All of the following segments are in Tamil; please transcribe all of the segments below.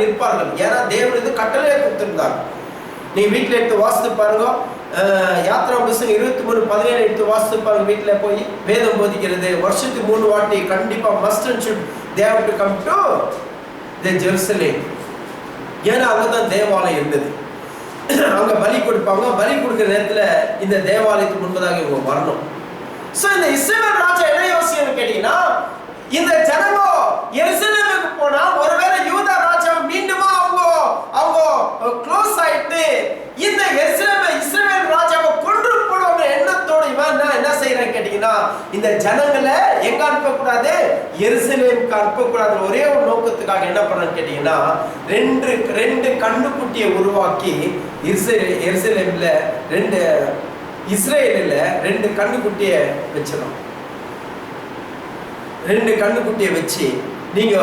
நிற்பார்கள். ஏன்னா தேவன் இது கட்டளையை கொடுத்திருந்தார். நீ வீட்டில் எடுத்து வாசித்து பாருங்க. யாத்ரா புஸ்தகம் 23:17 எடுத்து வாசித்து பாருங்க. வீட்டில் போய் வேதம் போதிக்கிறது வருஷத்துக்கு 3 வாட்டி கண்டிப்பா must and should they have to come to the Jerusalem. ஏன்னா அங்கதான் தேவாலயம் இருந்தது. அவங்க பலி கொடுப்பாங்க. பலி கொடுக்கிற நேரத்துல இந்த தேவாலயத்துக்கு முன்பதாக இவங்க வரணும். சோ இந்த இஸ்ரவேல் ராஜா என்ன யோசிக்கணும்னு கேட்டீங்கன்னா, இந்த ஜனங்க எருசலேமுக்கு போனா ஒருவேளை யூதா ராஜா மீண்டும் அவங்க க்ளோஸ் ஆயிட்டு இந்த இஸ்ரவேல் ராஜாவை கொன்று போடுற எண்ணத்தோட இவன் என்ன செய்யறான்னு கேட்டீங்கன்னா, இந்த ஜனங்களை எங்க அனுப்பக்கூடாது, எருசலேமுக்கு அனுப்பக்கூடாது ஒரே ஒரு நோக்கத்துக்காக என்ன பண்ணான்னு கேட்டீங்கன்னா, ரெண்டு கண்ணுக்குட்டியை உருவாக்கி எருசலேம்ல இஸ்ரேலில் 2 கண்ணுக்குட்டியை வச்சிடும். 2 கண்ணுக்குட்டியை வச்சு நீங்க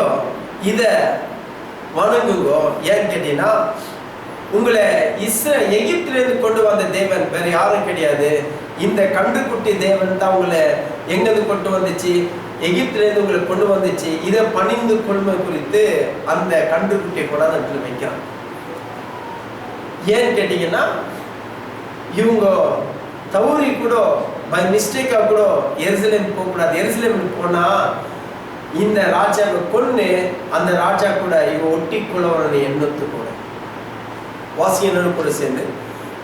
இத வணங்குங்க. ஏன்னு கேட்டீங்கன்னா, உங்களை எகிப்திலிருந்து கொண்டு வந்த தேவன் வேற யாரும் கிடையாது. இந்த கண்ணுக்குட்டி தேவன் தான் உங்களை எங்கிருந்து கொண்டு வந்துச்சு, எகிப்திலிருந்து உங்களை கொண்டு வந்துச்சு. இதை பணிந்து கொள்மை குறித்து அந்த கண்ணுக்குட்டியை கொண்டாந்து வைக்கிறான். ஏன்னு கேட்டீங்கன்னா, இவங்க தவறி கூட பை மிஸ்டேக்கா கூட எருசலேம் போகக்கூடாது. எருசலேம் போனா இந்த ராஜாவை கொண்டு அந்த ராஜா கூட இவங்க ஒட்டி கொள்ளவரோட எண்ணத்து கூட வாசியனோடு கூட சேர்ந்து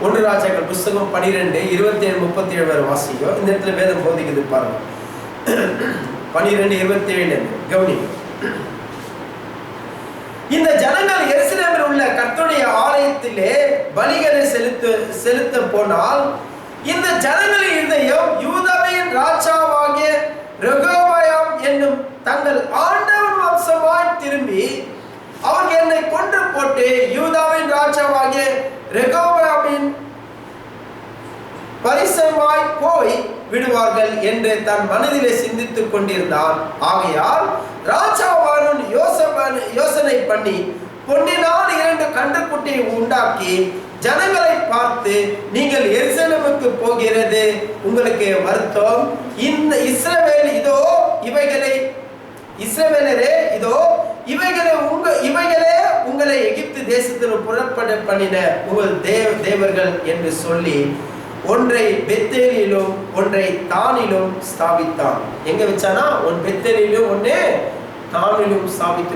1 ராஜாக்கள் புஸ்தகம் 12:27-37 வரை வாசிக்கும். இந்த இடத்துல வேதம் போதிக்குது பாருங்க. 12:27 கவனி. இந்த ஜனங்கள் எருசலேமில் உள்ள கர்த்தருடைய ஆலயத்திலே பலிகளை செலுத்த போனால் இந்த ஜனங்களின் இதயம் யூதாவின் ராஜாவாகிய ரெகோபயாம் என்னும் தங்கள் ஆண்டவன் வம்சமாய் திரும்பி அவர்கள் என்னை கொன்று போட்டு யூதாவின் ராஜாவாகிய ரெகோபயாமின் பரிசமாய் போய் விடுவார்கள் என்று தன் மனதிலே சிந்தித்துக் கொண்டிருந்தான். ஆகையால் ராஜாவான் யோசனை பண்ணி பொன்னினால் 2 கன்றுக்குட்டியை உண்டாக்கி ஜனங்களை பார்த்து, நீங்கள் எருசலேமுக்கு போகிறது உங்களுக்கு வருத்தம். இந்த இஸ்ரவேல் இதோ இஸ்ரவேலரே இதோ இவைகளே உங்களை எகிப்து தேசத்தில் புறப்பட பண்ணின உங்கள் தேவர்கள் என்று சொல்லி ஒன்றை பெத்தேலிலும் ஒன்றை தானிலும் ஸ்தாபித்தான். எங்க வச்சானா, ஒன் பெத்தேலிலும் ஒன்னு தானிலும் ஸ்தாபித்து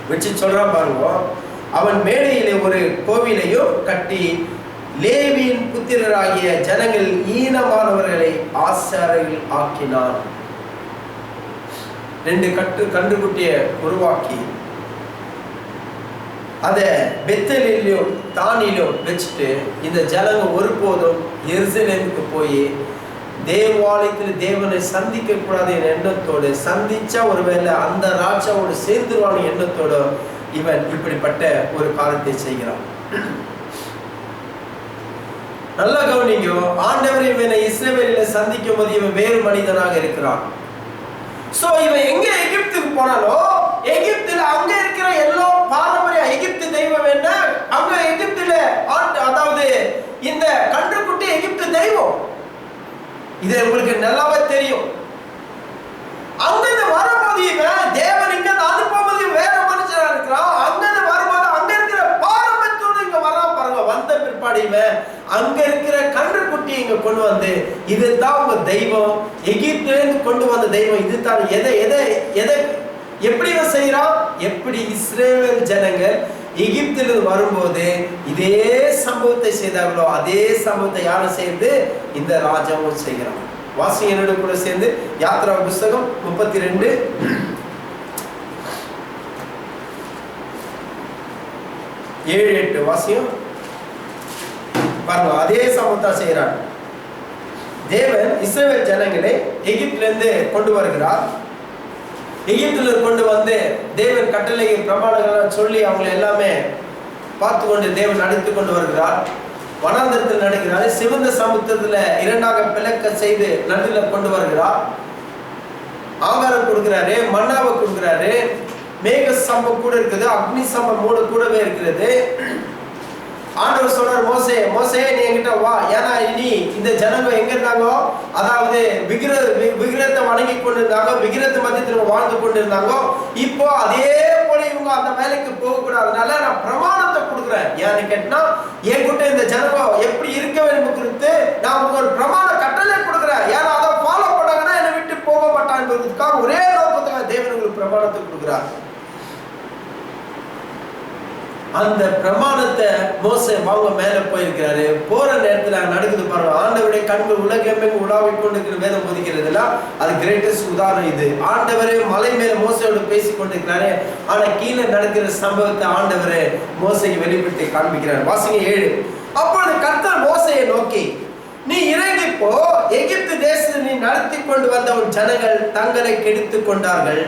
வச்சு சொல்றான் பாருங்க. அவன் மேடையிலே ஒரு கோவிலையும் கட்டி லேவியின் புத்திரராகிய ஜனங்கள் ஈனமானவர்களை ஆசாரியர்கள் ஆக்கினான். 2 கன்றுக்குட்டியை உருவாக்கி அதை பெத்தேலிலும் தானிலும் வச்சுட்டு இந்த ஜனங்க ஒருபோதும் எருசலேமுக்கு போய் தேவாலயத்தில் தேவனை சந்திக்க கூடாத எண்ணத்தோடு, சந்திச்சா ஒருவேளை அந்த ராஜாவோடு சேர்ந்துருவான எண்ணத்தோடு இவன் இப்படிப்பட்ட ஒரு காரியத்தை செய்கிறான். நல்லா கவனிங்க. ஆண்டவர் இவனை இஸ்ரவேலில சந்திக்கும் போது இவன் வேறு மனிதனாக இருக்கிறான். சோ இவன் எங்க எகிப்துக்கு போனாலோ எகிப்துல அங்க இருக்கிற எல்லா பாரம்பரிய எகிப்து தெய்வம் என்ன, அங்க எகிப்துல அதாவது இந்த கன்றுக்குட்டி எகிப்து தெய்வம். இது உங்களுக்கு நல்லாவே தெரியும். அங்கிருந்து வரும்போது இவன் தேவன் இங்க அனுப்பும்போது வேற மனுஷனா இருக்கிறான். அங்கிருந்து வரும்போது அங்க இருக்கிற பாரம்பரியத்தோடு இங்க வரான் பாருங்க. வந்த பிற்பாடு இவன் அங்க இருக்கிற கன்றுக்குட்டி இங்க கொண்டு வந்து, இதுதான் உங்க தெய்வம், எகிப்திலிருந்து கொண்டு வந்த தெய்வம் இதுதான். எதை எப்படி செய்யறான், எப்படி இஸ்ரவேல் ஜனங்கள் எகிப்திலிருந்து வரும்போது இதே சம்பவத்தை செய்தார்களோ அதே சம்பவத்தை யாரும் சேர்ந்து இந்த ராஜாவும் செய்கிறான். வாசிங்க என்னோட கூட சேர்ந்து யாத்ரா புஸ்தகம் 32:7-8 வாசியம் பாருங்க. அதே சம்பவத்தை செய்கிறார். தேவன் இஸ்ரவேல் ஜனங்களை எகிப்திலிருந்து கொண்டு வருகிறார். எகிப்தில கொண்டு வந்து தேவன் கட்டளை பிரமாணங்கள் சொல்லி அவங்களை எல்லாமே பார்த்து கொண்டு தேவன் நடத்தி கொண்டு வருகிறார். வனாந்தரத்தில் நடக்கிறார். சிவந்த சமுத்திரத்துல 2ஆக பிளக்க செய்து நடுவில் கொண்டு வருகிறார். ஆகாரம் கொடுக்கிறாரு, மன்னாவை கொடுக்கிறாரு. மேக சம்பம் கூட இருக்குது, அக்னி சம்பம் கூடவே இருக்கிறது. ஆண்டவர் சொல்றார், மோசே நீ என்கிட்ட வா. ஏன்னா இனி இந்த ஜனங்க எங்க இருந்தாங்கோ, அதாவது விக்கிரத்தை வணங்கி கொண்டிருந்தாங்க, விக்கிரத்து மத்தியத்தில் வாழ்ந்து கொண்டிருந்தாங்க. இப்போ அதே போல இவங்க நீங்க அந்த வேலைக்கு போக கூடாது, அதனால நான் பிரமாணத்தை கொடுக்குறேன். ஏன்னு கேட்டா என் கிட்ட இந்த ஜனங்க எப்படி இருக்க வேண்டும் குறித்து நான் உங்களுக்கு ஒரு பிரமாண கட்டளை கொடுக்குறேன். ஏன்னா அதை ஃபாலோ பண்ணாங்கன்னா என்னை விட்டு போக மாட்டான் என்பதற்காக ஒரே நோக்கத்துக்காக தேவன் உங்களுக்கு பிரமாணத்தை கொடுக்குறார். அந்த பிரமாணத்தை மோசே வாங்க மேல போயிருக்கிறாரு. போற நேரத்துல நடக்குது பாருங்க, ஆண்டவருடைய கண்கள் உலகெங்கும் உலாவி கொண்டிருக்கிற வேதம் போதிக்கிறதுல அது கிரேட்டஸ்ட் உதாரணம் இது. ஆண்டவரே மலை மேல மோசையோடு பேசி கொண்டிருக்கிறாரு, ஆனா கீழே நடக்கிற சம்பவத்தை ஆண்டவரே மோசைக்கு வெளிப்படுத்தி காண்பிக்கிறார். வாசிங்க 7. அப்பொழுது கர்த்தர் மோசையை நோக்கி, நீ இறங்கி போ, எகிப்து தேசத்தை நீ நடத்தி கொண்டு வந்த உன் ஜனங்கள் தங்களை கெடுத்துக் கொண்டார்கள்.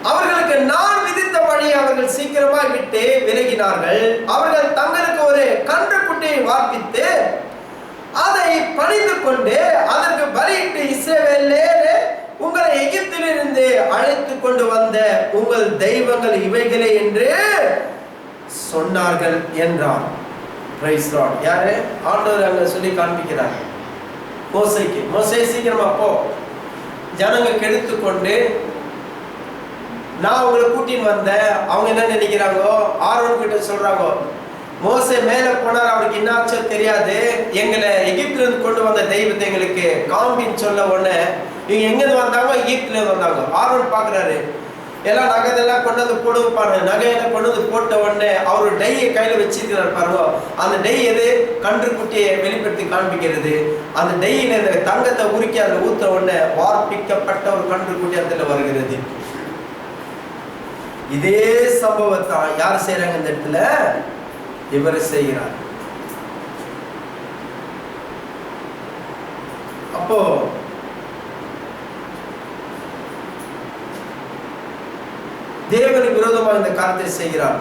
அவர்களுக்கு நான் விதித்த வழியை அவர்கள் சீக்கிரமாக விட்டு விலகினார்கள். அவர்கள் தங்களுக்கு ஒரு கன்றுக்குட்டியை வார்ப்பித்து அதை பணிந்து கொண்டு அதற்கு பலியிட்டு, இஸ்ரவேலரே, உங்களை எகிப்திலிருந்து அழைத்து கொண்டு வந்த உங்கள் தெய்வங்கள் இவைகளே என்று சொன்னார்கள் என்றார். Praise Lord. யாரு? ஆண்டவர் அங்க சொல்லி காண்பிக்கிறார் மோசேக்கு. மோசே சீக்கிரமா போ, ஜனங்க கெடுத்து கொண்டு நான் உங்களை கூட்டின்னு வந்தேன். அவங்க என்ன நினைக்கிறாங்கோ, ஆரோன் கிட்ட சொல்றாங்க, மோசே மேல போனார், அவருக்கு என்னாச்சோ தெரியாது, எங்களை எகிப்துல இருந்து கொண்டு வந்த தெய்வத்தை எங்களுக்கு காம்பின்னு சொல்ல உடனே இவங்க எங்கிருந்து வந்தாங்க, எகிப்துல இருந்து வந்தாங்க. ஆரோன் பாக்குறாரு, எல்லாம் நகையெல்லாம் கொண்டு வந்து போடுவாரு. நகையெல்லாம் கொண்டு வந்து போட்ட உடனே அவரு டையை கையில வச்சிருக்கிறார் பாருங்க. அந்த டை எது? கன்றுக்குட்டியை வெளிப்படுத்தி காண்பிக்கிறது. அந்த டையில இந்த தங்கத்தை உருக்கி அதில் ஊத்த உடனே வார்ப்பிக்கப்பட்ட ஒரு கன்றுக்குட்டி அதில் வருகிறது. இதே சம்பவத்தை யார் செய்யறாங்க இந்த இடத்துல? இவர் செய்கிறார். அப்போ தேவனுக்கு விரோதமாக இந்த காரியத்தை செய்கிறார்.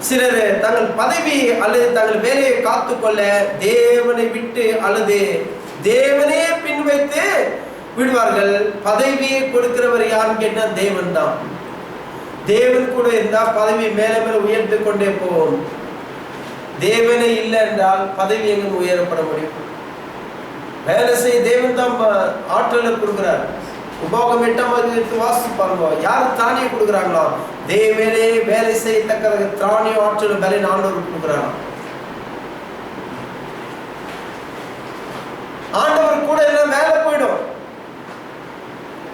சிலர் தங்கள் பதவி அல்லது தங்கள் வேலையை காத்துக்கொள்ள தேவனை விட்டு அல்லது தேவனே பின் வைத்து விடுவார்கள். பதவியை கொடுக்கிறவர் யாருன்னு கேட்டா தேவன் தான். தேவன் கூட இருந்தா பதவி மேல மேல உயர்ந்து கொண்டே போகும். தேவனே இல்லை என்றால் பதவி எங்க உயரப்பட முடியும்? வேலை செய்ய தேவன் தான் ஆற்றலை கொடுக்கிறார். உபோகம் 8ஆம் அதிகாரத்தை வாசித்து பாருங்க, யாரு தானிய கொடுக்குறாங்களோ தேவனே வேலை செய்யத்தக்க திராணிய ஆற்றல் வேலை ஆண்டவர் கொடுக்குறாங்க. ஆண்டவர் கூட எல்லாம் வேலை போயிடும்.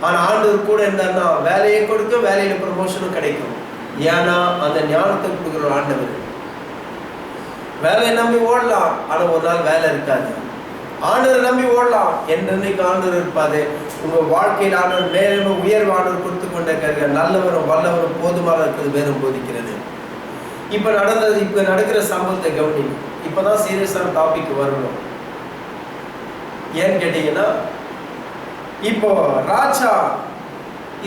ஆனா ஆண்டவர் கூட இருந்தாருன்னா வேலையை கொடுக்க, வேலையில ப்ரமோஷனும் கிடைக்கும். ஏன்னா அந்த ஞானத்தை கொடுக்குற ஆண்டவர். வேலையை நம்பி ஓடலாம், ஆனா ஒரு நாள் வேலை இருக்காது. ஆண்டவரை நம்பி ஓடலாம், என்னைக்கு ஆண்டவர் இருப்பாது. உங்க வாழ்க்கையில் ஆண்டவர் மேலும் உயர்வு ஆண்டவர் கொடுத்து கொண்டிருக்க நல்லவரும் வல்லவரும் போதுமாக இருக்கிறது வேதம் போதிக்கிறது. இப்ப நடக்கிற சம்பவத்தை கவனிங்க. இப்பதான் சீரியஸான டாபிக் வரணும். ஏன்னு கேட்டீங்கன்னா, இப்போ ராஜா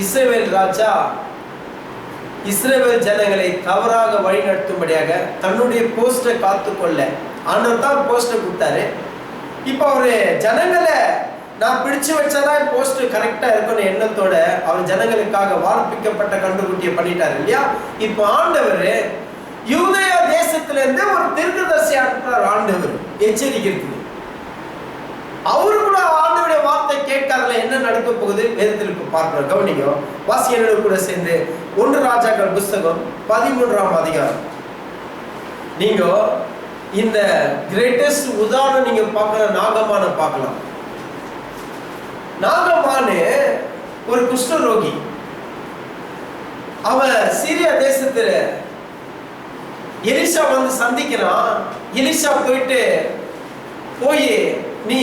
இஸ்ரவேல் ராஜா இஸ்ரவேல் ஜனங்களை தவறாக வழிநடத்தும்படியாக தன்னுடைய போஸ்டை காத்துக்கொள்ள ஆண்டவர் தான் போஸ்டை கொடுத்தாரு. இப்போ அவரு ஜனங்களை நான் பிடிச்சு வச்சாதான் போஸ்ட் கரெக்டா இருக்கணும் எண்ணத்தோட அவர் ஜனங்களுக்காக வார்ப்பிக்கப்பட்ட கண்டுகுட்டியை பண்ணிட்டாரு இல்லையா? இப்போ ஆண்டவர் யூதேயா தேசத்துல இருந்து ஒரு தீர்க்கதரிசி அனுப்புறார். ஆண்டவர் எச்சரிக்கிறது. அவரு கூட ஆண்டவருடைய வார்த்தை கேட்காதல என்ன நடக்க போகுது வேதத்தில் இப்ப பார்க்கிறோம். கவனிங்க, வாசியனோடு கூட சேர்ந்து 1 ராஜாக்கள் புஸ்தகம் 13ஆம் அதிகாரம். நீங்க இந்த கிரேட்டஸ்ட் உதாரணம் நீங்க பார்க்கற நாகமான பார்க்கலாம். நாகமானு ஒரு குஷ்டரோகி. அவன் சீரியா தேசத்துல எலிசா வந்து சந்திக்கிறான். எலிசா போய் நீ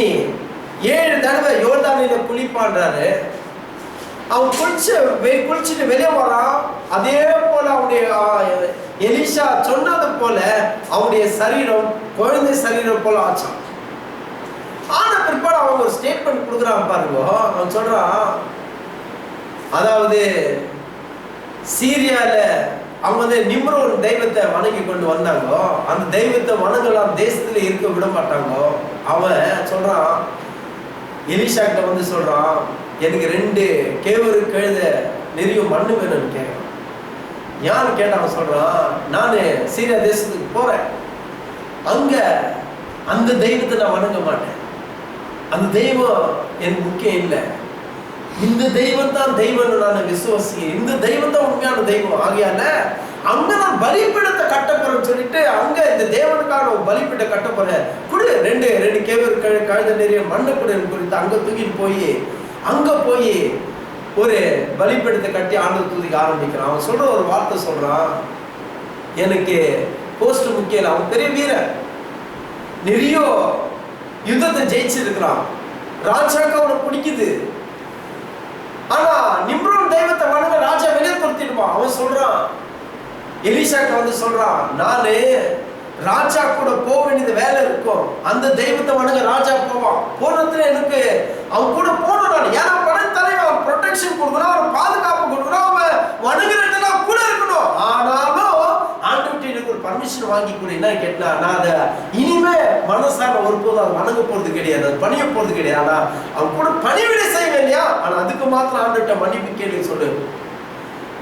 7 தடவை யோர்தானில குளிப்பான்றாரு. அவன் குளிச்சுட்டு வெளியே வரான். அதே போல அவனுடைய எலிசா சொன்னது போல அவனுடைய சரீரம் குழந்தை சரீரம் போல ஆச்சான். ஆன பிற்பாடு அவங்க ஒரு ஸ்டேட்மெண்ட் கொடுக்குறான் பாருங்க. அவன் சொல்றான், அதாவது சீரியால அவங்க வந்து நிம்ரோன் தெய்வத்தை வணங்கி கொண்டு வந்தாங்க. அந்த தெய்வத்தை வணங்கலாம் தேசத்துல இருக்க விட மாட்டாங்க. அவன் சொல்றான், எலிசா கிட்ட வந்து சொல்றான், எனக்கு 2 கேவரு கழுத நிறைய மண்ணு வேணும்னு கேட்கறான். யான்னு கேட்டான். சொல்றான், நானு சீரியா தேசத்துக்கு போறேன், அங்க அந்த தெய்வத்தை நான் வணங்க மாட்டேன், அந்த தெய்வம் எனக்கு முக்கியம் இல்லை, இந்த தெய்வம் தான் தெய்வம்னு நான் விசுவாசிக்கிறேன். இந்த தெய்வம் தான் உண்மையான தெய்வம். ஆகையால அங்க நான் பலிபீடத்தை கட்டப்போறேன்னு சொல்லிட்டு அங்க இந்த தேவனுக்கான ஒரு பலிபீடத்தை கட்டப்போறேன். குடு ரெண்டு கேவர் கழுத நிறைய மண்ணு குடுன்னு குறித்து அங்க தூக்கிட்டு போய் அங்க போய் ஒரு பலிபீடத்தை கட்டி ஆண்டு தூதிக்க ஆரம்பிக்கிறான். அவன் சொல்ற ஒரு வார்த்தை சொல்றான், எனக்கு போஸ்ட் முக்கியம் இல்லை. அவன் பெரிய வீரன், நிறைய யுத்தத்தை ஜெயிச்சிருக்கிறான், ராஜாக்கு அவனை பிடிக்குது. ஆனா நிம்ரோன் தெய்வத்தை வணங்க ராஜா வெளியே துரத்திடுவான். அவன் சொல்றான், எலிஷாக்கு வந்து சொல்றான், நானு ராஜா கூட போக வேண்டியது வேலை இருக்கும், அந்த தெய்வத்தை வணங்க ராஜா போவான். போனதுல எனக்கு அவன் கூட போகணும். நான் ஏன்னா படைத்தலைவன், அவன் ப்ரொடெக்ஷன் கொடுக்கணும், அவன் பாதுகாப்பு கொடுக்கணும், அவன் வணங்குறதுல கூட இருக்கணும். ஆனாலும் ஆண்டவர்கிட்ட எனக்கு ஒரு பர்மிஷன் வாங்கி கூட என்ன கேட்டா, நான் அதை இனிமே மனசார ஒருபோதும் அதை வணங்க போறது கிடையாது, அது பணிய போறது கிடையாது. ஆனா அவன் கூட பணிவிடை செய்வேன் இல்லையா, ஆனா அதுக்கு மாத்திரம் ஆண்டவர்கிட்ட மன்னிப்பு கேட்டு சொல்லு.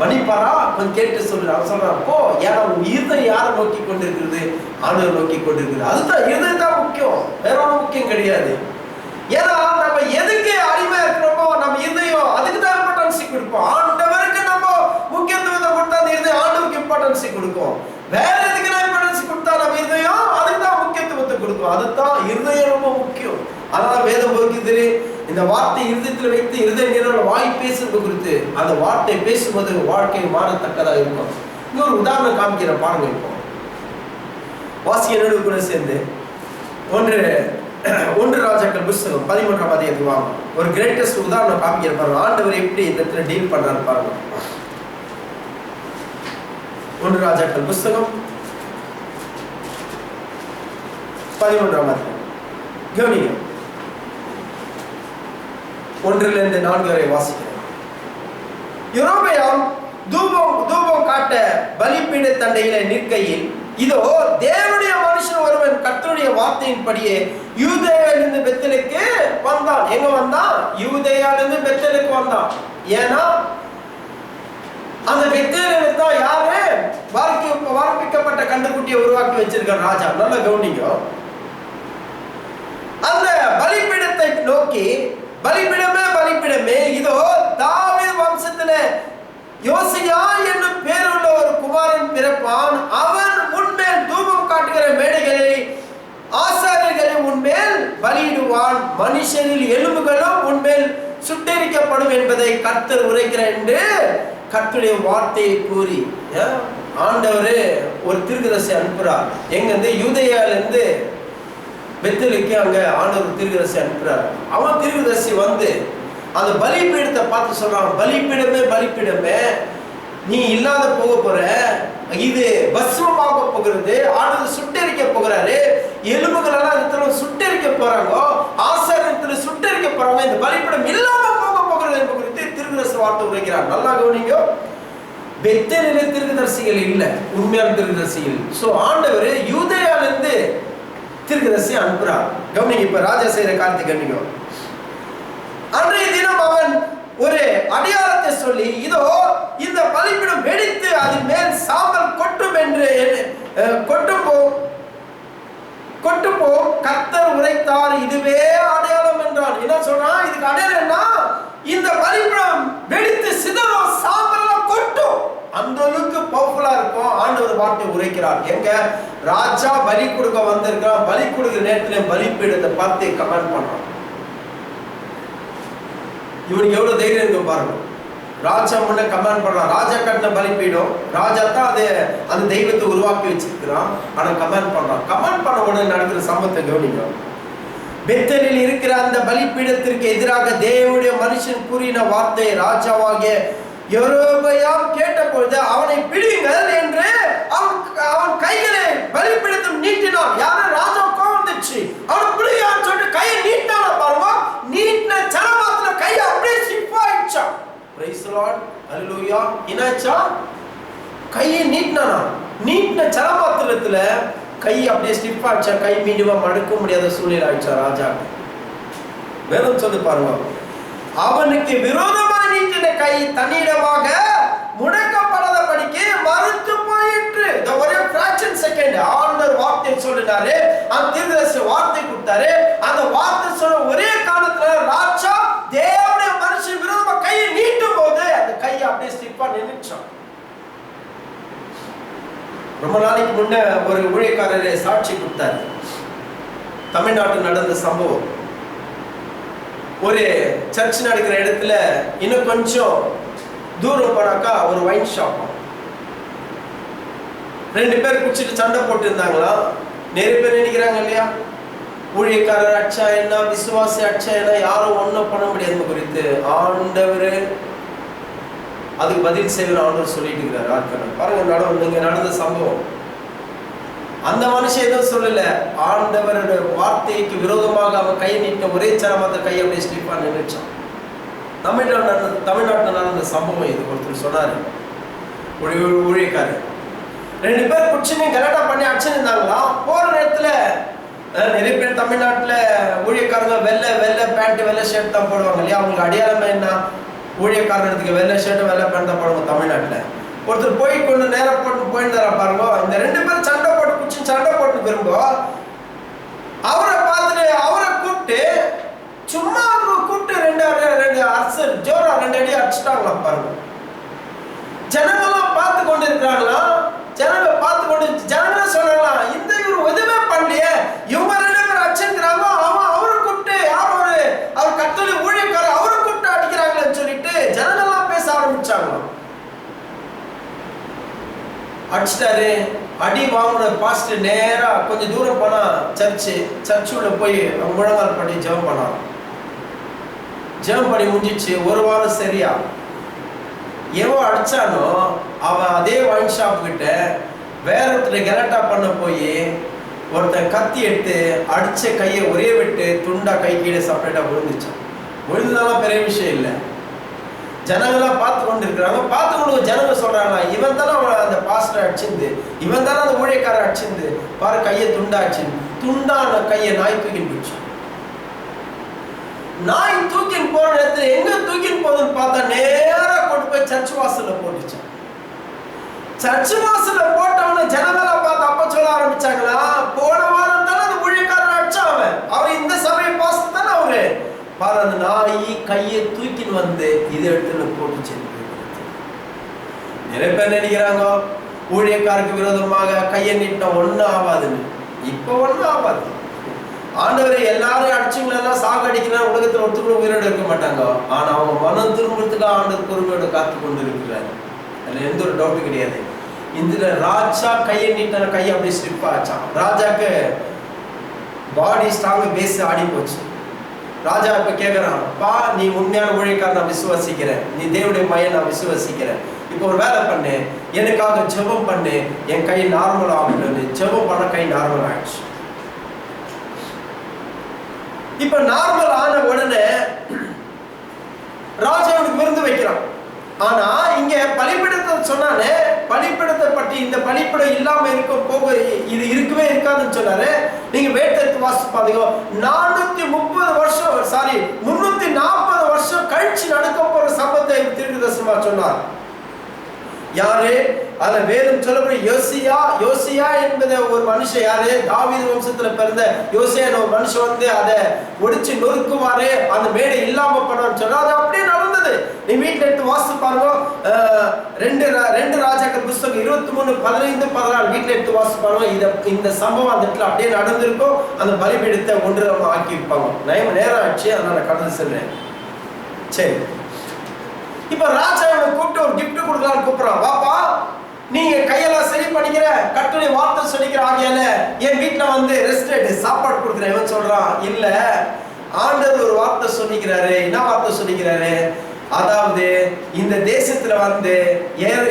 மன்னிப்பாரா கொஞ்சம் கேட்டு சொல்லு. அவன் சொல்றான், போ. ஏன்னா உன் இருதயம் யாரை நோக்கி கொண்டிருக்கிறது? ஆண்டவர் நோக்கி கொண்டிருக்கிறது. அதுதான் இருதயம் தான் முக்கியம், வேற ஒன்றும் முக்கியம் கிடையாது. ஏன்னா நம்ம எதுக்கு அடிமையா இருக்கிறோமோ நம்ம இருதயம் அதுக்கு தான் இம்பார்ட்டன்ஸ் கொடுப்போம். ஆண்டவருக்கு நம்ம முக்கியத்துவத்தை கொடுத்தா அந்த இருதயம் ஆண்டவருக்கு இம்பார்ட்டன்ஸ் கொடுக்கும். வேற எதுக்கு இம்பார்ட்டன்ஸ் கொடுத்தா நம்ம இருதயம் அதுக்கு தான் முக்கியத்துவத்தை கொடுக்கும். அதுதான் இருதயம் ரொம்ப முக்கியம். அதனால வேதம் போகிறது, இந்த வார்த்தை இருதயத்தில் வைத்து இருதய நிறவ வாய் பேசுறது குறித்து அந்த வார்த்தை பேசுவது வாழ்க்கை மாறத்தக்கதாக இருக்கும். இங்க ஒரு உதாரணம் காமிக்கிறேன் பாருங்க. இப்போ வாசிய கூட சேர்ந்து ஒன்று ராஜாக்கள் புஸ்தகம் 13ஆம் அதிகாரத்துக்கு வாங்க. ஒரு கிரேட்டஸ்ட் உதாரணம் காமிக்கிற பாருங்க, ஆண்டவர் எப்படி இந்த இடத்துல டீல் பண்றாரு பாருங்க. 1 ராஜாக்கள் புஸ்தகம் 13ஆம் அதிகாரம் கவனிங்க. 1-4 வரை வாசிக்கிறேன். யெரொபெயாம் தூபம் காட்ட பலிபீட தண்டையில நிற்கையில், இதோ தேவனுடைய மனுஷன் ஒருவன் கர்த்தருடைய வார்த்தையின்படியே யூதேயாவிலிருந்து பெத்தேலுக்கு வந்தான். எங்க வந்தான்? யூதேயாவிலிருந்து பெத்தேலுக்கு வந்தான். ஏன்னா அந்த பெத்தேலில் தான் யாரு வார்ப்பிக்கப்பட்ட கண்டுக்குட்டியை உருவாக்கி வச்சிருக்க ராஜா. நல்ல கவனிங்க. அந்த பலிபீடத்தை நோக்கி, பலிபீடமே இதோ தாவீது வம்சத்திலே யோசியா என்னும் பேருள்ள ஒரு குமாரன் பிறப்பான். அவன் உன்மேல் தூபம் காட்டுகிற மேடைகளை ஆசாரியர்களை உன்மேல் பலியிடுவான். மனுஷரில் எலும்புகளும் உன்மேல் சுட்டெரிக்கப்படும் என்பதை கர்த்தர் உரைக்கிறார் என்று கர்த்தருடைய வார்த்தையை கூறி ஆண்டவர் ஒரு தீர்க்கதரிசி அனுப்புறார். எங்கிருந்து? யூதேயாவிலிருந்து பெத்தேலுக்கு அங்க ஆண்டவர் தீர்க்கதரிசி அனுப்புறார். அவன் தீர்க்கதரிசி வந்து அந்த பலிபீடத்தை பார்த்து சொல்றான், பலிபீடமே நீ இல்லாத போக போற, இது பஸ்மமாக போகிறது, ஆண்டவர் சுட்டெரிக்க போகிறாரு, எலும்புகள் எல்லாம் இடத்துல சுட்டெரிக்க போறாங்க, ஆசாரியத்துல சுட்டெரிக்க போறாங்க, இந்த பலிபீடம் இல்லாம போக போகிறது என்பது குறித்து தீர்க்கதரிசி வார்த்தை உரைக்கிறார். நல்லா கவனிங்க. பெத்தேலிலே தீர்க்கதரிசிகள் இல்லை, உண்மையான தீர்க்கதரிசிகள். சோ ஆண்டவர் யூதேயாவிலிருந்து தீர்க்கதரிசி அனுப்புறார். கவனிங்க. இப்ப ராஜா செய்யற காரியத்தை கவனிங்க. அன்றைய தினம் அவன் ஒரு அடையாளத்தை சொல்லி, இதோ இந்த பலிபீடம் வெடித்து அதன் மேல் சாம்பல் கொட்டும் என்று கொட்டும் போம் கர்த்தர் உரைத்தார், இதுவே அடையாளம் என்றான். என்ன சொல்றான்? இதுக்கு அடையாளம் என்ன? இந்த பலிபீடம் வெடித்து சிதறும், சாம்பல் கொட்டும், அந்த அளவுக்கு பவர்ஃபுல்லா இருக்கும். ஆண்டவர் வார்த்தை உரைக்கிறார். எங்க ராஜா பலி கொடுக்க வந்திருக்கான், பலி கொடுக்கிற நேரத்துல பலிபீடத்தை பார்த்து கமெண்ட் பண்றான். இவனுக்கு எவ்வளவு தைரியம் இருக்கும் பாருங்க. ராஜா முன்ன கமெண்ட் பண்றான். ராஜா கட்டின பலிபீடம், ராஜா தான் அந்த தெய்வத்தை உருவாக்கி வச்சிருக்கிறான். ஆனா கமெண்ட் பண்றான். கமெண்ட் பண்ண உடனே நடக்கிற சம்பவத்தை கவனிங்க. பெத்தேலில் இருக்கிற அந்த பலிபீடத்திற்கு எதிராக தேவனுடைய மனுஷன் கூறின வார்த்தை ராஜாவாகிய யெரொபெயாம் கேட்டபொழுது, அவனை பிடியுங்கள் என்று அவன் கைகளை பலிபீடத்தில் நீட்டினான். யாரும் ராஜா கோவந்துச்சு, அவன் பிடியான்னு சொல்லிட்டு கையை நீட்டான பாருங்க. நீட்டின சனமாத்துல கை அப்படியே ஸ்லிப் ஆயிடுச்சான். பிரைஸ் தி லார்ட், ஹல்லேலூயா. என்னாச்சா? கையை நீட்டினானா, நீட்டின சனமாத்திரத்துல கை அப்படியே ஸ்லிப் ஆயிடுச்சா. கை மீண்டும் மடக்க முடியாத சூழ்நிலை ஆயிடுச்சா ராஜா. வேதம் சொல்லி பாருங்க, அவனுக்கு விரோதமாக நீட்டின கை தன்னிடமாக முடக்கப்படாதபடிக்கு மறுத்து போயிற்று. ஒரே fraction second ஆண்டவர் வார்த்தை சொல்லினாரு, அந்த தீர்க்கதரிசி வார்த்தை கொடுத்தாரு. அந்த வார்த்தை சொன்ன ஒரே காலத்துல ராஜா தேவனுடைய மனுஷன் விரோதமாக ரொம்ப நாளைக்கு முன்ன ஒரு ஊழியக்காரர் சாட்சி கொடுத்தார். தமிழ்நாட்டில் நடந்த சம்பவம். ஒரு சர்ச் நடக்கிற இடத்துல இன்னும் கொஞ்சம் தூரம் போனாக்கா ஒரு வைன் ஷாப். 2 பேர் குடிச்சிட்டு சண்டை போட்டு இருந்தாங்களா. நிறைய பேர் நினைக்கிறாங்க இல்லையா, ஊழியக்காரர் அச்சா என்ன, விசுவாசி அச்சா என்ன, யாரும் ஒன்றும் பண்ண முடியாது குறித்து. ஆண்டவர் அதுக்கு பதில் செய்கிற ஆண்டவர் சொல்லிட்டு இருக்கிறார். ஆட்கள் பாருங்க, இங்க நடந்த சம்பவம். அந்த மனுஷன் எதுவும் சொல்லல. ஆண்டவரோட வார்த்தைக்கு விரோதமாக அவன் கை நீட்ட ஒரே சரமத்தை கை அப்படியே ஸ்லிப்பா நினைச்சான். தமிழ்நாட்டில் நடந்த சம்பவம் இது. ஒருத்தர் சொன்னாரு, ஊழியக்காரர் 2 பேர் குடிச்சுன்னு கலாட்டா பண்ணி அடிச்சுருந்தாங்களா. போற நேரத்துல நிறைய பேர் தமிழ்நாட்டுல ஊழியக்காரங்க வெள்ளை பேண்ட் வெள்ளை ஷர்ட் தான் போடுவாங்க இல்லையா. அவங்களுக்கு அடையாளமே என்ன, ஊழியக்காரத்துக்கு வெள்ளை ஷர்ட் வெள்ளை பேண்ட் தான் போடுவாங்க தமிழ்நாட்டுல. ஒருத்தர் போய் கொண்டு நேரம் போட்டு போயிருந்தாரா பாருங்க. இந்த 2 பேரும் சண்டை போட்டு குடிச்சு சண்டை போட்டு விரும்போ அவரை பார்த்துட்டு அவரை கூப்பிட்டு சும்மா கூப்பிட்டு 2 அரசர் ஜோரா 2 அடி அடிச்சுட்டாங்களாம் பாருங்க. ஜனங்களாம் பார்த்து கொண்டு இருக்கிறாங்களா. ஜனங்க பார்த்து கொண்டு ஜனங்க சொல்லலாம், இந்த இவர் எதுவுமே பண்ணலையே, இவங்க 2 பேர் அடிச்சுக்கிறாங்க, அவரை கூப்பிட்டு யார் அவர் கத்தோலி ஊழியக்காரர் அவரை கூப்பிட்டு அடிக்கிறாங்களேன்னு சொல்லிட்டு ஜனங்கள்லாம் பேச ஆரம்பிச்சாங்களாம். அடிச்சிட்டாரு. அடி வாங்கின பாஸ்டர் நேரா கொஞ்சம் தூரம் போனா சர்ச்சு உள்ள போய் முழங்கால் பண்ணி ஜெபம் பண்ணான். ஜெபம் பண்ணி முடிஞ்சிச்சு. ஒரு வாரம் சரியா. எவன் அடிச்சானோ அவன் அதே ஒயின் ஷாப் கிட்ட வேற ஒருத்தர் கலாட்டா பண்ண போய் ஒருத்தன் கத்தி எடுத்து அடிச்ச கையை ஒரே விட்டு துண்டா கை கீழே செப்பரேட்டா விழுந்துச்சான். விழுந்ததெல்லாம் பெரிய விஷயம் இல்லை. ஜனங்களாம் பார்த்து கொண்டு இருக்கிறாங்க. பார்த்து கொண்டு ஜனங்க சொல்றாங்களா, இவன் தானே அவன் அந்த பாஸ்டர் அடிச்சிருந்து, இவன் தானே அந்த ஊழியக்காரர் அடிச்சிருந்து, பாரு கையை துண்டாச்சு. துண்டான கையை நாய் தூக்கின்னு போச்சு. நாய் தூக்கின்னு போற இடத்துல எங்க தூக்கின்னு போகுதுன்னு பார்த்தா நேரா கொண்டு போய் சர்ச் வாசல்ல போட்டுச்சான். சர்ச் வாசல்ல போட்டவன ஜனங்களாம் பார்த்து அப்ப சொல்ல ஆரம்பிச்சாங்களா, போன வாரம் தானே அந்த ஊழியக்காரர் அடிச்சான், அவன் இந்த சமயம் பாஸ்டர் தானே அவரு, பாரு அந்த நாய் கையை தூக்கின்னு வந்து இதை எடுத்துன்னு போட்டுச்சு. நிறைய பேர் நினைக்கிறாங்க ஊழியக்காரருக்கு விரோதமாக கையை நீட்ட ஒன்றும் ஆகாதுன்னு. இப்போ ஒன்றும் ஆகாது. ஆண்டவரை எல்லாரும் அடிச்சுங்களெல்லாம் சாக அடிக்கலாம், உலகத்தில் ஒருத்தரும் உயிரோடு இருக்க மாட்டாங்க. ஆனா அவங்க மனம் திரும்புறதுக்கு ஆண்டவர் பொறுமையோட காத்து கொண்டு இருக்கிறார். அதுல எந்த ஒரு டவுட்டும் கிடையாது. இதுல ராஜா கையை நீட்டின கையை அப்படியே ஸ்லிப் ஆச்சான். ராஜாக்கு பாடி ஸ்ட்ராங் பேஸ் ஆடி போச்சு. ராஜா இப்ப கேட்கிறான், பா நீ உண்மையான ஊழியக்காரன் நான் விசுவாசிக்கிறேன், நீ தேவனுடைய மையம் நான் விசுவாசிக்கிறேன், இப்போ ஒரு வேலை பண்ணு, எனக்காக ஜெபம் பண்ணு, என் கை நார்மல் ஆகணும்னு ஜெபம் பண்ண கை நார்மல் ஆயிடுச்சு. இப்ப நார்மல் ஆன உடனே ராஜாவுக்கு விருந்து வைக்கிறான். ஆனா இங்க பலிப்பிடத்தை சொன்னானே, பலிப்பிடத்தை பற்றி இந்த பலிப்பிடம் இல்லாம இருக்க போக இது இருக்கவே இருக்காதுன்னு சொன்னாரு. நீங்க வேட்டெடுத்து வாசிச்சு பாத்தீங்க, 430 வருஷம் 340 வருஷம் கழிச்சு நடக்க போற சம்பவத்தை தீர்க்கதரிசனமா சொன்னார். யாரு அத வேதம் சொல்லப்படி யோசியா என்பத ஒரு மனுஷன். யாரு? தாவீது வம்சத்துல பிறந்த யோசியா ஒரு மனுஷன் வந்து அதை ஒடிச்சு நொறுக்குவாரு, அந்த மேடை இல்லாம பண்ணுவான்னு சொன்னா அது அப்படியே நடந்தது. நீ வீட்டுல எடுத்து வாசித்து பாருங்க. 2 ராஜாக்கள் புஸ்தகம் 23, 15, 14 வீட்டுல எடுத்து வாசித்து பாருங்க. இந்த சம்பவம் அந்த இடத்துல அப்படியே நடந்திருக்கும். அந்த பலிபீடத்தை ஒன்று ஆக்கி இருப்பாங்க. நேரம் ஆச்சு, அதனால கடந்து செல்றேன். சரி, இப்ப ராஜா கூப்பிட்டு ஒரு கிஃப்ட் கொடுக்கலான்னு கூப்பிடுறான். வாப்பா நீங்க கையெல்லாம் சரி பண்ணிக்கிற, கட்டுரை வார்த்தை சொல்லிக்கிற, ஆகியால என் வீட்டுல வந்து ரெஸ்ட் எடு, சாப்பாடு கொடுக்குறேன். இவன் சொல்றான், இல்ல ஆண்டவர் ஒரு வார்த்தை சொல்லிக்கிறாரு. என்ன வார்த்தை சொல்லிக்கிறாரு? அதாவது இந்த தேசத்துல வந்து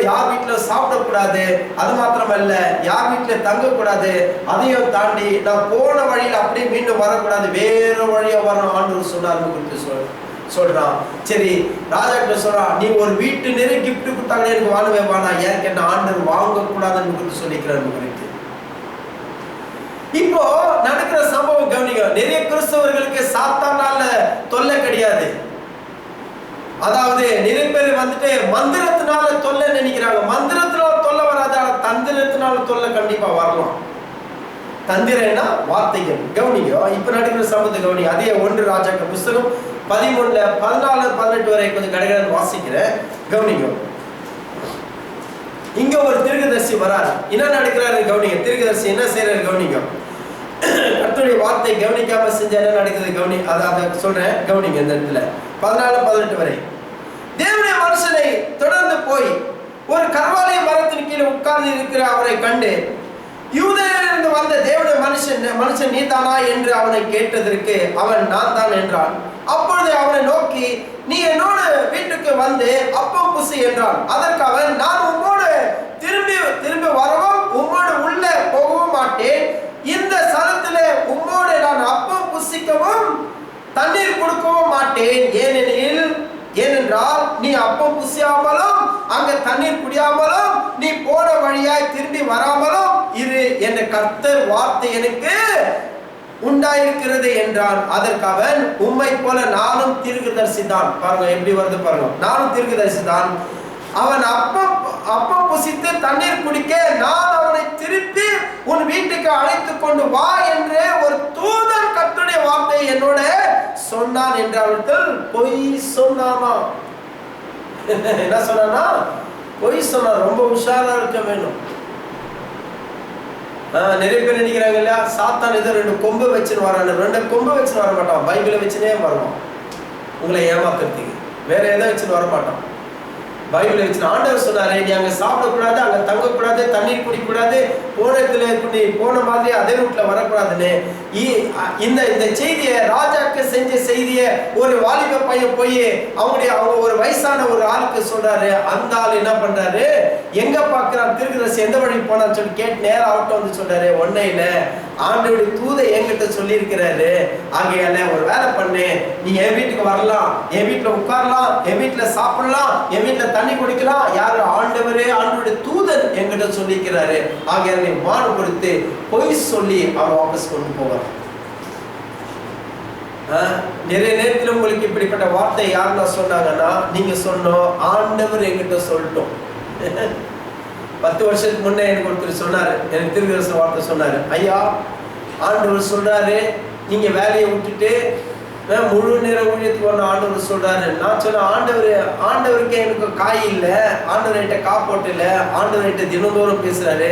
யார் வீட்டுல சாப்பிடக்கூடாது, அது மாத்திரமல்ல யார் வீட்டுல தங்கக்கூடாது, அதையும் தாண்டி நான் போன வழியில அப்படியே மீண்டும் வரக்கூடாது, வேற வழியா வரணும் ஆண்டவர் சொன்னார் சொல்றான். சரி, ராஜா கிட்ட சொல்றான், நீ ஒரு வீட்டு நிறைய கிஃப்ட் கொடுத்தாங்களே எனக்கு வாழவே வேணா, ஏன் கேட்ட ஆண்டவர் வாங்க கூடாதுன்னு சொல்லிக்கிறார். இப்போ நடக்கிற சம்பவம் கவனிங்க. நிறைய கிறிஸ்தவர்களுக்கு சாத்தானால தொல்லை கிடையாது. அதாவது நிறைய பேர் வந்துட்டு மந்திரத்தினால தொல்லை நினைக்கிறாங்க. மந்திரத்தினால தொல்லை வராது, ஆனா தந்திரத்தினால தொல்லை கண்டிப்பா வரலாம். தந்திரம்னா வார்த்தைகள். கவனிங்க, இப்ப நடக்கிற சம்பவத்தை கவனிங்க. அதே 1 ராஜாக்கள் புஸ்தகம் 13, 14, 18 வரை கொஞ்சம் கடகடன் வாசிக்கிறேன். கவனிங்க. இங்க ஒரு தீர்க்கதரிசி தீர்க்கதரிசி வராரு. என்ன நடக்கிறாரு கவனிங்க. தீர்க்கதரிசி என்ன செய்யறாரு கவனிங்க. கர்த்தருடைய வார்த்தை கவனிக்காம செஞ்ச என்ன நடக்குது அதை சொல்றேன் கவனிங்க. இந்த இடத்துல 14-18 வரை தேவனுடைய மனுஷனை தொடர்ந்து போய் ஒரு கர்வாலய மரத்தின் கீழே உட்கார்ந்து இருக்கிற அவரை கண்டு, யூதேயிலிருந்து வந்த தேவனுடைய மனுஷன் நீதானா என்று அவனை கேட்டதற்கு அவன் நான் தான் என்றான். அப்பொழுது அவனை நோக்கி, நீ என்னோடு வீட்டுக்கு வந்து அப்பம் புசி என்றான். அதற்கு அவன், நான் உம்மோடு திரும்பி வரவும் உம்மோடு உள்ள போகவும் மாட்டேன். இந்த ஸ்தலத்திலே உம்மோடு நான் அப்பம் புசிக்கவும் தண்ணீர் கொடுக்கவும் மாட்டேன். ஏனென்றால் நீ அப்பம் புசியாமலும் அங்க தண்ணீர் குடியாமலும் நீ போன வழியாய் திரும்பி வராமலும் இரு என்ற கர்த்தர் வார்த்தை எனக்கு உண்டாயிருக்கிறது என்றான். அதற்கு அவன், உம்மை போல நானும் தீர்க்கதரிசி தான். பாருங்க எப்படி வருது பாருங்க. நானும் தீர்க்கதரிசி தான். அவன் அப்பம் புசித்து தண்ணீர் குடிக்க நான் அவனை திருப்பி உன் வீட்டுக்கு அழைத்து கொண்டு வா என்று ஒரு தூதன் கர்த்தருடைய வார்த்தை என்னோட சொன்னான் என்று அவர்கள் பொய் சொன்னானா? என்ன சொன்னானா? பொய் சொன்னா. ரொம்ப உஷாரா இருக்க வேணும். நிறைய பேர் நினைக்கிறாங்க இல்லையா, சாத்தான் ஏதோ 2 கொம்பு வச்சுன்னு வரான்னு. 2 கொம்பு வச்சுன்னு வர மாட்டான், பைபிளை வச்சுனே வருவான் உங்களை ஏமாத்துறதுக்கு. வேற எதை வச்சுன்னு வர மாட்டான், பைபிளை வச்சு. ஆண்டவர் சொன்னாரு, நீ அங்க சாப்பிடக்கூடாது, அங்க தங்கக்கூடாது, தண்ணீர் குடிக்கூடாது, போன மாதிரி அதே ரூட்ல வரக்கூடாதுன்னு. இந்த செய்தியை ராஜாக்கு செஞ்ச செய்தியை ஒரு வாலிப பையன் போய் அவங்க ஒரு வயசான ஒரு ஆளுக்கு சொல்றாரு. அந்த ஆள் என்ன பண்றாரு, எங்க பாக்குறான் தீர்க்கதரிசி எந்த வழி போனான்னு சொல்லி கேட்டு நேரம் அவர்கிட்ட வந்து சொல்றாரு, ஒன்னே இல்ல, ஆண்டவருடைய தூதை என்கிட்ட சொல்லி இருக்கிறாரு. ஆகையால ஒரு வேலை பண்ணு, நீ என் வீட்டுக்கு வரலாம், என் வீட்டுல உட்காரலாம், என் வீட்டுல சாப்பிடலாம், என் வீட்டுல தண்ணி குடிக்கலாம். யாரு? ஆண்டவருடைய தூதன் என்கிட்ட சொல்லிக்கிறாரு. ஆகையால நீ மானு கொடுத்து பொய் சொல்லி அவன் வாபஸ் கொண்டு போவார். நிறைய நேரத்தில் உங்களுக்கு இப்படிப்பட்ட வார்த்தை யாருன்னா சொன்னாங்கன்னா, நீங்க சொன்னோம் ஆண்டவர் என்கிட்ட சொல்லட்டும். 10 வருஷத்துக்கு முன்னே எனக்கு ஒருத்தர் சொன்னாரு, எனக்கு தீர்க்கதரிசி வார்த்தை சொன்னாரு, ஐயா ஆண்டவர் சொல்றாரு நீங்க வேலையை விட்டுட்டு முழு நேர ஊழியத்துக்கு ஒன்று ஆண்டவர் சொல்றாரு. நான் சொன்ன ஆண்டவருக்கு எனக்கு காய் இல்லை, ஆண்டவர்கிட்ட காப்போட்டு இல்லை, ஆண்டவர்கிட்ட தினந்தோறும் பேசுறாரு.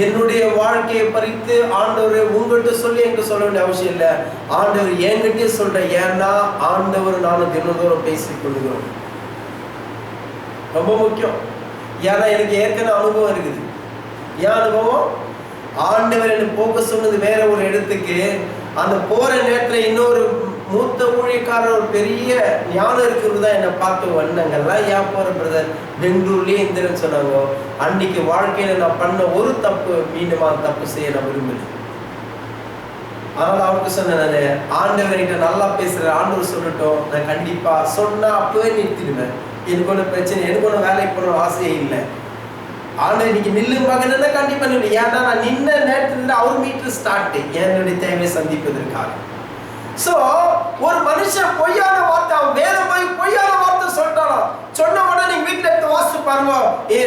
என்னுடைய வாழ்க்கையை பறித்து ஆண்டவர் உங்கள்கிட்ட சொல்லி என்கிட்ட சொல்ல வேண்டிய அவசியம் இல்லை, ஆண்டவர் என்கிட்டயே சொல்றேன். ஏன்னா ஆண்டவர் நானும் தினந்தோறும் பேசிக் கொள்கிறோம். ரொம்ப முக்கியம். ஏன்னா எனக்கு ஏற்கனவே அனுபவம் இருக்குது. ஏன் அனுபவம்? ஆண்டவர் என்ன போக சொன்னது வேற ஒரு இடத்துக்கு. அந்த போற நேரத்துல இன்னொரு மூத்த ஊழியக்காரர் ஒரு பெரிய ஞானம் இருக்கிறது தான் என்னை பார்த்து வந்தாங்கல்லாம். ஏன் போற பிரதர், பெங்களூர்லயே இருந்தேன்னு சொன்னாங்க. அன்னைக்கு வாழ்க்கையில நான் பண்ண ஒரு தப்பு மீண்டும் தப்பு செய்ய நான் விரும்பல. அதனால அவருக்கு சொன்னேன், ஆண்டவர்கிட்ட நல்லா பேசுறேன், ஆண்டவர் சொல்லட்டும், நான் கண்டிப்பா சொன்னா அப்பவே நிறுத்திடுவேன். எனக்கு ஒன்றும் பிரச்சனை, எனக்கு ஒன்றும் வேலைக்கு போகிற ஆசையே இல்லை. ஆண்டவர் இன்னைக்கு நில்லு மகன் கண்டிப்பா நில்லு. ஏன்னா நான் நின்ன நேரத்துல அவர் மீட்டர் ஸ்டார்ட் என்னுடைய தேவையை சந்திப்பதற்காக. சோ ஒரு மனுஷன் பொய்யான வார்த்தை, அவன் வேற போய் பொய்யான வார்த்தை சொல்லிட்டாலும் சொன்ன உடனே நீங்க வீட்டுல எடுத்து வாசித்து பாருங்க.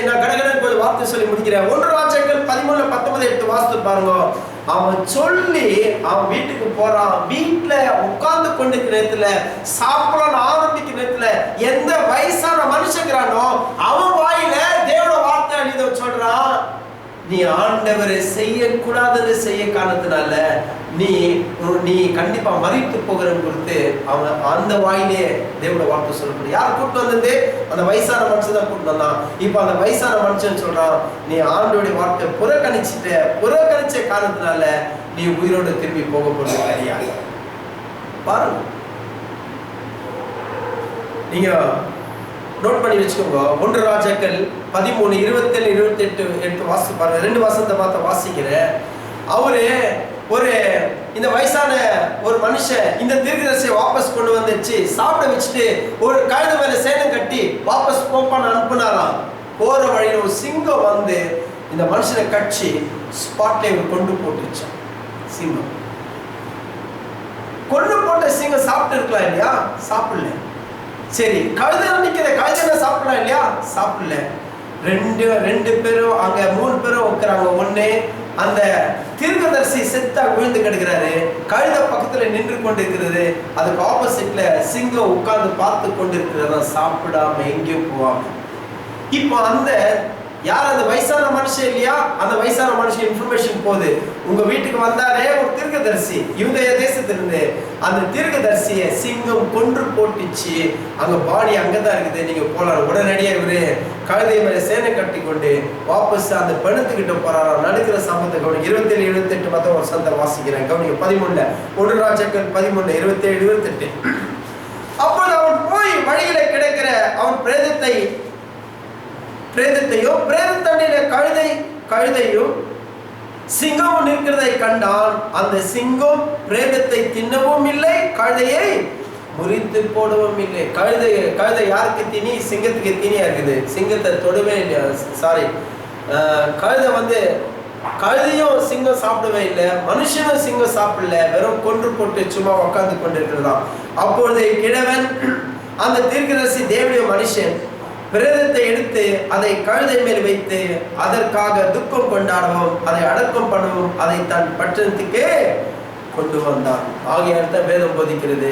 நான் கடகடன் போய் வார்த்தை சொல்லி முடிக்கிறேன். 1 ராஜாக்கள் 13:19 எடுத்து வாசித்து பாருங்க. அவன் சொல்லி அவன் வீட்டுக்கு போறான். வீட்டுல உட்கார்ந்து கொண்டிருக்கிற நேரத்துல, சாப்பிடலாம் ஆரம்பிக்கிற நேரத்துல, எந்த வயசான மனுஷங்கிறானோ அவன் வாயில தேவனோட வார்த்தை அழித சொல்றான், நீ ஆண்டவரை செய்யக்கூடாதுன்னு செய்ய காரணத்தினால நீ கண்டிப்பா மறித்து போகிறன்னு கொடுத்து அவன் அந்த வாயிலே தேவனோட வார்த்தை சொல்லக்கூடிய யார் கூட்டு வந்தது? அந்த வயசான மனுஷன் தான் கூட்டு வந்தான். இப்ப அந்த வயசான மனுஷன் சொல்றான், நீ ஆண்டோடைய வார்த்தை புறக்கணிச்ச காரணத்தினால நீ உயிரோடு திரும்பி போக போறது கிடையாது. பாருங்க, நீங்க நோட் பண்ணி வச்சுக்கோங்க. 1 ராஜாக்கள் 13:27-28 வாசி பாருங்க. 2 வசனத்தை பார்த்து வாசிக்கிறேன். அவரு இந்த வயசான ஒரு மனுஷன் இந்த தீர்க்கதரிசியை வாபஸ் கொண்டு வந்துச்சு, சாப்பிட வச்சுட்டு ஒரு கழுதை மேல சேனம் கட்டி வாபஸ் போப்பான்னு அனுப்புனாராம். போற வழியில ஒரு சிங்கம் வந்து இந்த மனுஷனை கட்சி ஸ்பாட்ல கொண்டு போட்டுச்சான். சிங்கம் கொண்டு போட்ட சிங்கம் சாப்பிட்டு இருக்கலாம் இல்லையா? சாப்பிடல. சரி, கழுதை நிக்கிற கழுதை சாப்பிடலாம் இல்லையா? சாப்பிடல. ரெண்டு பேரும் அங்க 3 பேரும் உட்கிறாங்க. ஒண்ணு அந்த தீர்க்கதரிசி செத்தா விழுந்து கிடக்கிறாரு, கழுத பக்கத்துல நின்று கொண்டு இருக்கிறது. அதுக்கு ஆப்போசிட்ல சிங்கம் உட்கார்ந்து பார்த்து கொண்டு இருக்கிறதா, சாப்பிடாம எங்கேயும் போவாங்க. இப்போ அந்த யார் அந்த வயசான மனுஷன் இல்லையா, அந்த வயசான மனுஷன் இன்ஃபர்மேஷன் போகுது, உங்க வீட்டுக்கு வந்தாரே ஒரு தீர்க்கதரிசி யூதேய தேசத்திலிருந்து, அந்த தீர்க்கதரிசியை சிங்கம் கொன்று போட்டுச்சு, அங்க பாடி அங்கதான் இருக்குது, நீங்க போலாம். உடனடியாக இவரு கழுதை மேல சேனை கட்டி கொண்டு வாபஸ் அந்த பெணத்துக்கிட்ட போறாராம். நடக்கிற சம்பவத்தை கவனிக்க 27 28 மொத்தம் ஒரு சந்தை வாசிக்கிறேன், கவனிக்க 13 1 ராஜாக்கள் 13 27 28. அப்போது அவன் போய் வழியில கிடைக்கிற அவன் பிரேதத்தையும் பிரேதத்தண்டையில கழுதையும் சிங்கமும் நிற்கிறதை கண்டான். அந்த சிங்கம் பிரேதத்தை தின்னவும் இல்லை, கழுதையை முறித்து போடவும் இல்லை. கழுதை யாருக்கு தீனி? சிங்கத்துக்கு தீனியா இருக்குது. சிங்கத்தை தொடவே இல்லை. சாரி, கழுதையும் சிங்கம் சாப்பிடவே இல்லை, மனுஷனும் சிங்கம் சாப்பிடல, வெறும் கொன்று போட்டு சும்மா உட்கார்ந்து கொண்டிருக்கிறதாம். அப்பொழுது கிழவன் அந்த தீர்க்கதரிசி தேவனுடைய மனுஷன் பிரேதத்தை எடுத்து அதை கழுதை மேல் வைத்து அதற்காக துக்கம் கொண்டாடவும் அதை அடக்கம் பண்ணவும் அதை தன் பட்டணத்துக்கே கொண்டு வந்தான். ஆகியால் தான் வேதம் போதிக்கிறது.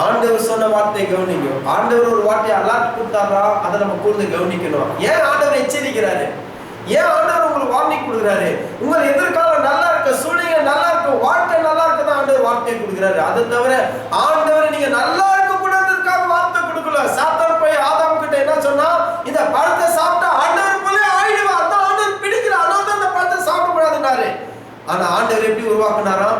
ஆண்டவர் சொன்ன வார்த்தையை கவனிங்க. ஆண்டவர் ஒரு வார்த்தையை அலர்ட் கொடுத்தாரா, அதை நம்ம கூர்ந்து கவனிக்கணும். ஏன் ஆண்டவர் எச்சரிக்கிறாரு? ஏன் ஆண்டவர் உங்களுக்கு வார்னிங் கொடுக்குறாரு? உங்கள் எதிர்காலம் நல்லா இருக்க, சூழ்நிலை நல்லா இருக்க, வாழ்க்கை நல்லா இருக்கதான் ஆண்டவர் வார்த்தை கொடுக்குறாரு. அதை தவிர ஆண்டவர் நீங்க நல்லா இருக்க கூடாதுக்காக வார்த்தை கொடுக்கல. சாத்தான் போய் ஆதாம் கிட்ட என்ன சொன்னா, இந்த பழத்தை சாப்பிட்டா ஆண்டவர் போல ஆயிடுவா, அந்த ஆண்டவர் பிடிக்கிற, அதனால தான் இந்த பழத்தை சாப்பிட கூடாதுன்னாரு. ஆனா ஆண்டவர் எப்படி உருவாக்குனாராம்?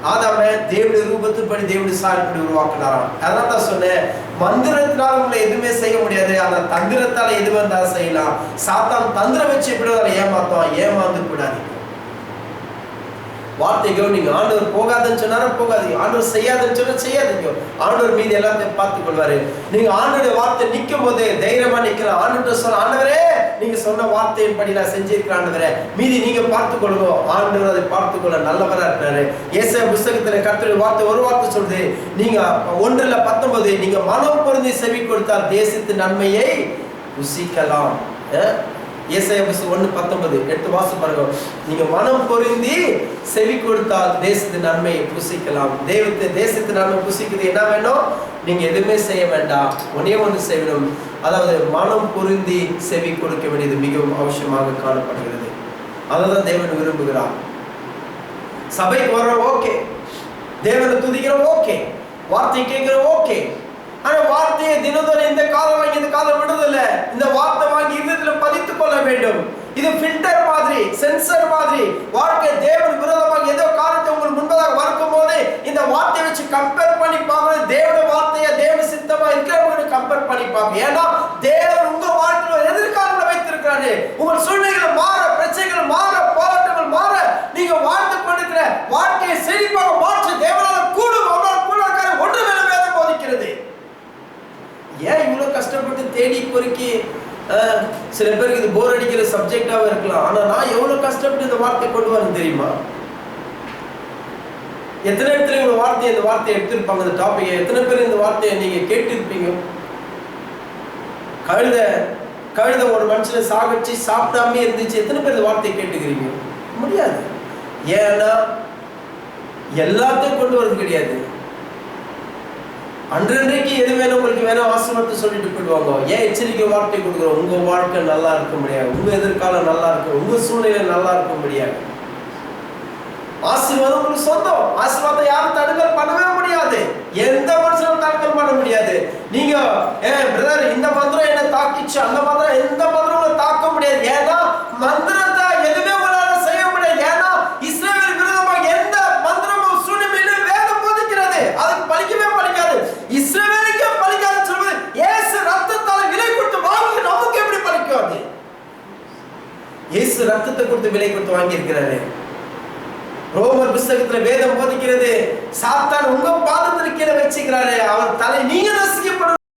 ஆதாம தேவனுடைய ரூபத்துப்படி தேவனுடைய சாயல்படி உருவாக்குனாராம். அதனால தான் சொன்னேன், மந்திரத்தினால உங்களை எதுவுமே செய்ய முடியாது, ஆனா தந்திரத்தால எது வந்தாலும் செய்யலாம். சாத்தான் தந்திரம் வச்சு எப்படி ஏமாந்து கூடாது. வார்த்தை கவனிங்க. ஆண்டவர் போகாதுன்னு சொன்னாரா போகாதீங்க, ஆண்டவர் செய்யாதுன்னு சொன்னா செய்யாதீங்க. ஆண்டவர் மீது எல்லாத்தையும் பார்த்துக் கொள்வாரு. நீங்க ஆண்டோட வார்த்தை நிற்கும் போது தைரியமா நிக்கலாம். ஆண்டவர் சொல்ல, ஆண்டவரே நீங்க சொன்ன வார்த்தையின் படி நான் செஞ்சிருக்கிறேன் ஆண்டவரே, மீதி நீங்க பார்த்துக் கொள்ளுங்க. ஆண்டவர் அதை பார்த்துக் கொள்ள நல்லவரா இருக்கிறாரு. ஏசாயா புத்தகத்துல கர்த்தருடைய வார்த்தை ஒரு வார்த்தை சொல்லுது, நீங்க 1:19 நீங்க மனம் பொருந்தி செவி கொடுத்தால் தேசத்தின் நன்மையை ருசிக்கலாம். ஏசாயா 1:19 எடுத்து வாசி பாருங்க. நீங்க மனம் பொருந்தி செவி கொடுத்தால் தேசத்தின் நன்மையை புசிக்கலாம். தேசத்தின் நன்மை புசிக்குது என்ன வேணும்? நீங்க எதுவுமே செய்ய வேண்டாம், ஒன்னே ஒன்று செய்யணும். அதாவது மனம் பொருந்தி செவி கொடுக்க வேண்டியது மிகவும் அவசியமாக காணப்படுகிறது. அதான் தேவன் விரும்புகிறார். சபைக்கு வர்றோம் ஓகே, தேவனை துதிக்கிறோம் ஓகே, வார்த்தை கேட்கிறோம் ஓகே, ஆனா வார்த்தையை தினந்தோறும் இந்த காலம் வாங்கி இந்த காலம் விடுதல, இந்த வார்த்தை வாங்கி இதயத்துல பதித்துக் கொள்ள வேண்டும். இது ஃபில்டர் மாதிரி, சென்சர் மாதிரி. வாழ்க்கை தேவன் விரோதமாக ஏதோ காரியத்தை உங்களுக்கு முன்பதாக வளர்க்கும் போது இந்த வார்த்தையை வச்சு கம்பேர் பண்ணி பார்க்கணும். தேவனுடைய வார்த்தையை தேவ சித்தமா இருக்கிறவங்க கம்பேர் பண்ணி பார்க்கணும். ஏன்னா தேவன் உங்க வாழ்க்கையில எதிர்காலங்களை வைத்திருக்கிறாரு. உங்கள் சூழ்நிலைகள் மாற, பிரச்சனைகள் மாற, போராட்டங்கள் மாற, நீங்க வாழ்ந்து கொண்டிருக்கிற வாழ்க்கையை செழிப்பாக மாற்ற தேவனால கூடும். ஒன்று மேல வேதம் போதிக்கிறது. ஏன் இவ்வளவு கஷ்டப்பட்டு தேடி பொறுக்கி, சில பேருக்கு இது போர் அடிக்கிற சப்ஜெக்டாக இருக்கலாம், ஆனா நான் எவ்வளவு கஷ்டப்பட்டு இந்த வார்த்தை கொண்டு வரேன் தெரியுமா? எத்தனை இடத்துல இந்த வார்த்தையை எடுத்திருப்பாங்க, இந்த டாபிக் எத்தனை பேர் இந்த வார்த்தையை நீங்க கேட்டிருப்பீங்க? கழுத ஒரு மனுஷனை சாகடிச்சு சாப்பிடாமே இருந்துச்சு, எத்தனை பேர் இந்த வார்த்தையை கேட்டுக்கிறீங்க? முடியாது. ஏன்னா எல்லாத்தையும் கொண்டு வரது கிடையாது. அன்றைக்கு எது வேணும் உங்களுக்கு வேணும் ஆசீர்வாதத்தை சொல்லிட்டு போயிடுவாங்க. ஏன் எச்சரிக்கை வார்த்தை கொடுக்குறோம்? உங்க வாழ்க்கை நல்லா இருக்க முடியாது, உங்க எதிர்காலம் நல்லா இருக்கும், உங்க சூழ்நிலை நல்லா இருக்க முடியாது. ஆசீர்வாதம் உங்களுக்கு சொந்தம். ஆசீர்வாதம் யாரும் தடுக்கல் பண்ணவே முடியாது, எந்த மனுஷனும் தடுக்கல் பண்ண முடியாது. நீங்க பிரதர் இந்த மந்திரம் என்ன தாக்கிச்சு, அந்த மந்திரம் எந்த மந்திரம் உங்களை தாக்க முடியாது. ஏன்னா மந்திரத்தை எதுவுமே உங்களால செய்ய முடியாது. ஏன்னா இஸ்ரவேல் விரோதமாக எந்த மந்திரமும் சூழ்நிலையில வேதம் போதிக்கிறது, அதுக்கு பலிக்கவே பலிக்காது. இஸ்ரவேலுக்கே பலிக்காதுன்னு சொல்வது இயேசு ரத்தத்தால் விலை கொடுத்து வாங்கி நமக்கு எப்படி பலிக்கும்? அது இயேசு ரத்தத்தை கொடுத்து விலை கொடுத்து வாங்கி இருக்கிறாரு. ரோமர் புத்தகத்துல வேதம் போதிக்கிறது, சாத்தான் உங்க பாதத்திற்கு கீழே வச்சுக்கிறாரு, அவர் தலை நீங்க